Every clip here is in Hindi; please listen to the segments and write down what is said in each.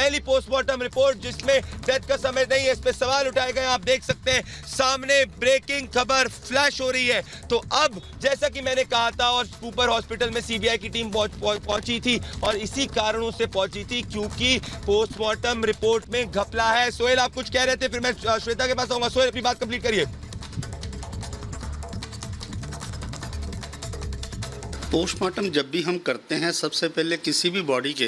पहली पोस्टमार्टम रिपोर्ट जिसमें डेथ का समय नहीं है, इस पे सवाल उठाए गए। आप देख सकते हैं सामने ब्रेकिंग खबर फ्लैश हो रही है। तो अब जैसा कि मैंने कहा था, और कूपर हॉस्पिटल में सीबीआई की टीम पहुंची थी और इसी कारणों से पहुंची थी क्योंकि पोस्टमार्टम रिपोर्ट में घपला है। सोहेल, आप कुछ कह रहे थे, फिर मैं श्वेता के पास आऊंगा। सोहेल, अपनी बात कंप्लीट करिए। पोस्टमार्टम जब भी हम करते हैं, सबसे पहले किसी भी बॉडी के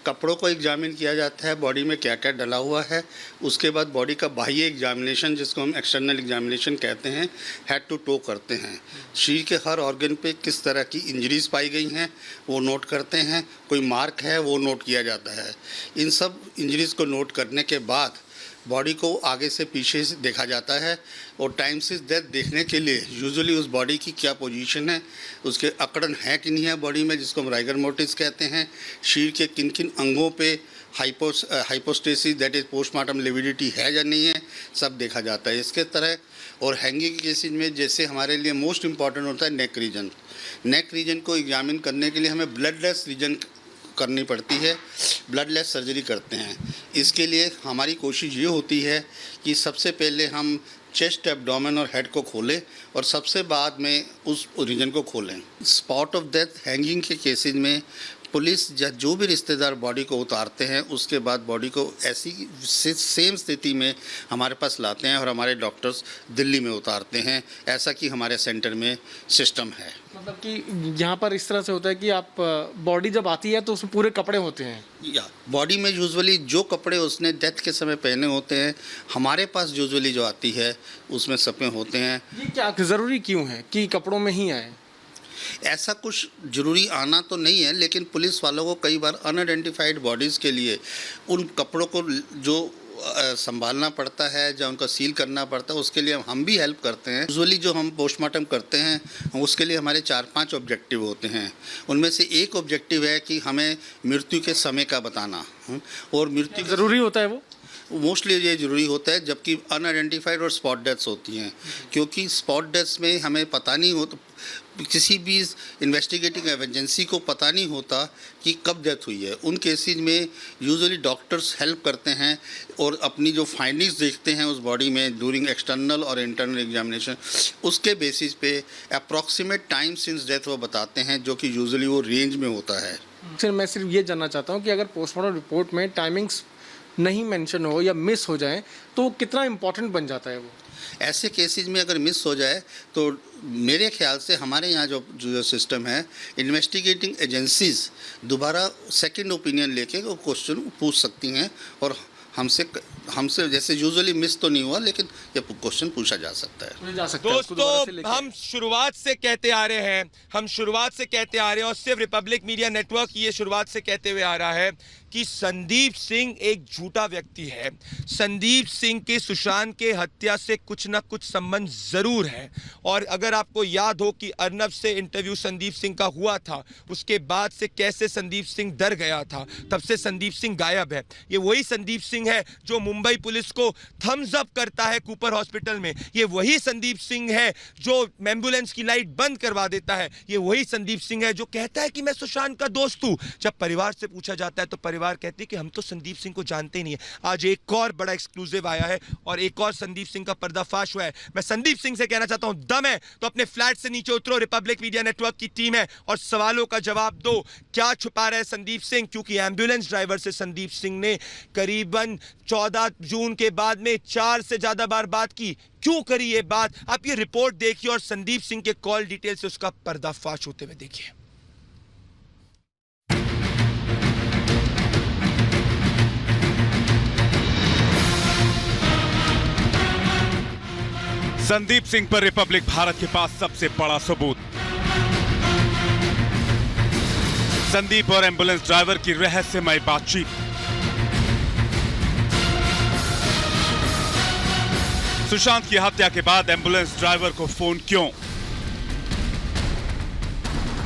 कपड़ों को एग्जामिन किया जाता है, बॉडी में क्या क्या डला हुआ है। उसके बाद बॉडी का बाह्य एग्जामिनेशन, जिसको हम एक्सटर्नल एग्जामिनेशन कहते हैं, हेड टू टो करते हैं। शरीर के हर ऑर्गन पे किस तरह की इंजरीज पाई गई हैं वो नोट करते हैं, कोई मार्क है वो नोट किया जाता है। इन सब इंजरीज को नोट करने के बाद बॉडी को आगे से पीछे से देखा जाता है और टाइम से डेथ देखने के लिए यूजुअली उस बॉडी की क्या पोजीशन है, उसके अकड़न है कि नहीं है बॉडी में, जिसको हम राइगर मोर्टिस कहते हैं। शरीर के किन किन अंगों पे hypostasis that is postmortem lividity है या नहीं है, सब देखा जाता है। इसके तरह और हैंगिंग केसेज में जैसे हमारे लिए मोस्ट इम्पॉर्टेंट होता है नेक रीजन। नेक रीजन को एग्जामिन करने के लिए हमें ब्लडलेस रीजन करनी पड़ती है, ब्लडलेस सर्जरी करते हैं। इसके लिए हमारी कोशिश ये होती है कि सबसे पहले हम चेस्ट, एब्डोमेन और हेड को खोलें और सबसे बाद में उस रीजन को खोलें। स्पॉट ऑफ डेथ हैंगिंग के केसेस में पुलिस या जो भी रिश्तेदार बॉडी को उतारते हैं उसके बाद बॉडी को ऐसी सेम स्थिति में हमारे पास लाते हैं और हमारे डॉक्टर्स दिल्ली में उतारते हैं। ऐसा कि हमारे सेंटर में सिस्टम है। मतलब कि यहाँ पर इस तरह से होता है कि आप बॉडी जब आती है तो उसमें पूरे कपड़े होते हैं, या बॉडी में यूजुअली जो कपड़े उसने डेथ के समय पहने होते हैं हमारे पास यूजुअली जो आती है उसमें सब में होते हैं। ये क्या ज़रूरी क्यों है कि कपड़ों में ही आए? ऐसा कुछ ज़रूरी आना तो नहीं है, लेकिन पुलिस वालों को कई बार अनआइडेंटिफाइड बॉडीज़ के लिए उन कपड़ों को जो संभालना पड़ता है या उनका सील करना पड़ता है, उसके लिए हम भी हेल्प करते हैं। यूजुअली जो हम पोस्टमार्टम करते हैं उसके लिए हमारे 4-5 ऑब्जेक्टिव होते हैं। उनमें से एक ऑब्जेक्टिव है कि हमें मृत्यु के समय का बताना, और मृत्यु ज़रूरी होता है वो मोस्टली ये ज़रूरी होता है, जबकि अनआइडेंटिफाइड और स्पॉट डेथ्स होती हैं। क्योंकि स्पॉट डेथ्स में हमें पता नहीं होता, किसी भी इन्वेस्टिगेटिंग एजेंसी को पता नहीं होता कि कब डेथ हुई है। उन केसेस में यूजुअली डॉक्टर्स हेल्प करते हैं और अपनी जो फाइंडिंग्स देखते हैं उस बॉडी में ड्यूरिंग एक्सटर्नल और इंटरनल एग्जामिनेशन, उसके बेसिस पे अप्रॉक्सीमेट टाइम सिंस डेथ वो बताते हैं, जो कि यूजुअली वो रेंज में होता है। फिर मैं सिर्फ ये जानना चाहता हूँ कि अगर पोस्टमार्टम रिपोर्ट में टाइमिंग्स नहीं मेंशन हो या मिस हो जाए तो कितना इम्पोर्टेंट बन जाता है वो? ऐसे केसेस में अगर मिस हो जाए तो मेरे ख्याल से हमारे यहाँ जो सिस्टम है, इन्वेस्टिगेटिंग एजेंसीज दोबारा सेकंड ओपिनियन लेके वो क्वेश्चन पूछ सकती हैं और हमसे जैसे यूजुअली मिस तो नहीं हुआ, लेकिन ये क्वेश्चन पूछा जा सकता है। दोस्तों, हम शुरुआत से कहते आ रहे हैं और सिर्फ रिपब्लिक मीडिया नेटवर्क ये शुरुआत से कहते हुए आ रहा है कि संदीप सिंह एक झूठा व्यक्ति है। संदीप सिंह के सुशांत के हत्या से कुछ ना कुछ संबंध जरूर है। और अगर आपको याद हो कि अर्नब से इंटरव्यू संदीप सिंह का हुआ था, उसके बाद से कैसे संदीप सिंह डर गया था, तब से संदीप सिंह गायब है। ये वही संदीप सिंह है जो मुंबई पुलिस को थम्स अप करता है कूपर हॉस्पिटल में। ये वही संदीप सिंह है जो एम्बुलेंस की लाइट बंद करवा देता है। ये वही संदीप सिंह है जो कहता है कि मैं सुशांत का दोस्त हूं। जब परिवार से पूछा जाता है तो परिवार कहती है कि हम तो संदीप सिंह को जानते ही नहीं है। आज एक और बड़ा एक्सक्लूसिव आया है और एक और संदीप सिंह का पर्दाफाश हुआ है। मैं संदीप सिंह से कहना चाहता हूं, दम है तो अपने फ्लैट से नीचे उतरो, रिपब्लिक मीडिया नेटवर्क की टीम है, और सवालों का जवाब दो। क्या छुपा रहे संदीप सिंह? क्योंकि एम्बुलेंस ड्राइवर से संदीप सिंह ने करीबन 14 जून के बाद में 4 से ज्यादा बार बात की। क्यों करी ये बात? आप ये रिपोर्ट देखिए और संदीप सिंह के कॉल डिटेल से उसका पर्दाफाश होते हुए देखिए। संदीप सिंह पर रिपब्लिक भारत के पास सबसे बड़ा सबूत। संदीप और एम्बुलेंस ड्राइवर की रहस्यमय बातचीत। सुशांत की हत्या के बाद एम्बुलेंस ड्राइवर को फोन क्यों?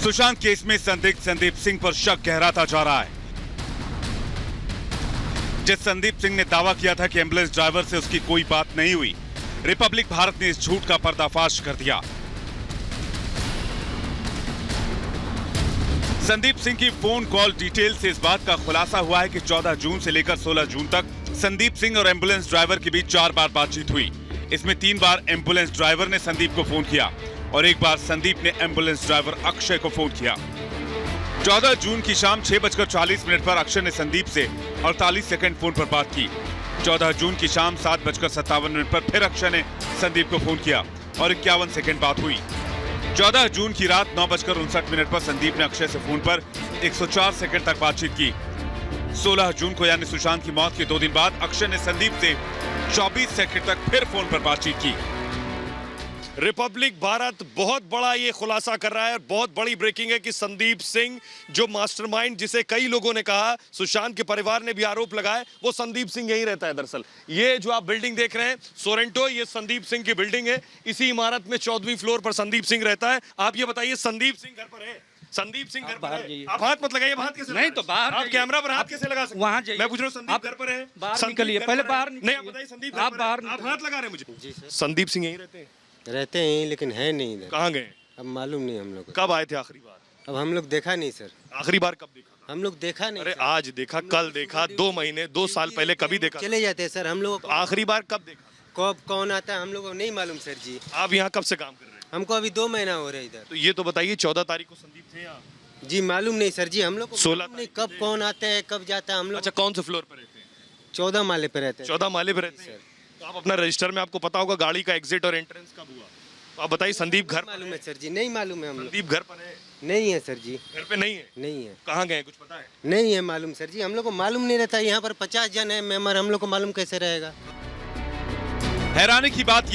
सुशांत केस में संदिग्ध संदीप सिंह पर शक गहराता जा रहा है। जिस संदीप सिंह ने दावा किया था कि एम्बुलेंस ड्राइवर से उसकी कोई बात नहीं हुई, रिपब्लिक भारत ने इस झूठ का पर्दाफाश कर दिया। संदीप सिंह की फोन कॉल डिटेल से इस बात का खुलासा हुआ है कि 14 जून से लेकर 16 जून तक संदीप सिंह और एम्बुलेंस ड्राइवर के बीच 4 बार बातचीत हुई। इसमें 3 बार एम्बुलेंस ड्राइवर ने संदीप को फोन किया और 1 बार संदीप ने एम्बुलेंस ड्राइवर अक्षय को फोन किया। 14 जून की शाम 6:40 पर अक्षय ने संदीप से 48 सेकंड फोन पर बात की। 14 जून की शाम 7:57 पर फिर अक्षय ने संदीप को फोन किया और 51 सेकंड बात हुई। 14 जून की रात 9:59 पर संदीप ने अक्षय से फोन पर 104 सेकंड तक बातचीत की। 16 जून को यानी सुशांत की मौत के 2 दिन बाद अक्षय ने संदीप से 24 सेकंड तक फिर फोन पर बातचीत की। रिपब्लिक भारत बहुत बड़ा ये खुलासा कर रहा है और बहुत बड़ी ब्रेकिंग है कि संदीप सिंह जो मास्टरमाइंड, जिसे कई लोगों ने कहा, सुशांत के परिवार ने भी आरोप लगाए, वो संदीप सिंह यहीं रहता है। दरअसल ये जो आप बिल्डिंग देख रहे हैं सोरेंटो, ये संदीप सिंह की बिल्डिंग है। इसी इमारत में 14वीं फ्लोर पर संदीप सिंह रहता है। आप ये बताइए, संदीप सिंह घर पर है? संदीप सिंह घर पर है? आप हाथ मत लगाइए। हाथ कैसे? नहीं तो बाहर आप कैमरा पर हाथ कैसे लगा सकते? वहाँ जाइए। मैं पूछ रहा हूँ, संदीप घर पर है? बाहर निकलिए, पहले बाहर नहीं, आप बताइए संदीप आप बाहर आप हाथ लगा रहे हैं मुझे। संदीप सिंह यहीं रहते हैं? रहते हैं लेकिन है नहीं इधर। कहाँ गए? अब मालूम नहीं हम लोग को। कब आए थे आखिरी बार? अब हम लोग देखा नहीं सर। आखिरी बार कब देखा? हम लोग देखा नहीं अरे सर। आज देखा, कल देखा, 2 महीने 2 साल पहले कभी देखा? चले जाते हैं सर हम लोग। तो आखिरी बार कब देखा? कब कौन आता है हम लोग को नहीं मालूम सर जी। आप यहाँ कब से काम कर रहे हैं? हमको अभी 2 महीना हो रहा है इधर। तो ये तो बताइए 14 तारीख को संदीप थे यहाँ? जी मालूम नहीं सर जी, हम लोग को 16 मालूम नहीं कब कौन आता है कब जाता है। हम लोग अच्छा, कौन से फ्लोर पर रहते हैं? 14 माले पे रहते हैं। 14 माले पे रहते हैं। तो आप अपना रजिस्टर में आपको पता होगा गाड़ी का एग्जिट और एंट्रेंस कब हुआ। तो आप बताइए संदीप घर मालूम है सर जी, नहीं मालूम है हम लोग। संदीप घर पर है? नहीं है सर जी। घर पे नहीं है? नहीं है। कहाँ गए कुछ पता है? नहीं है मालूम सर जी, हम लोग को मालूम नहीं रहता। यहाँ पर 50 जन है मेंबर, हम लोग को मालूम कैसे रहेगा। हैरानी की बात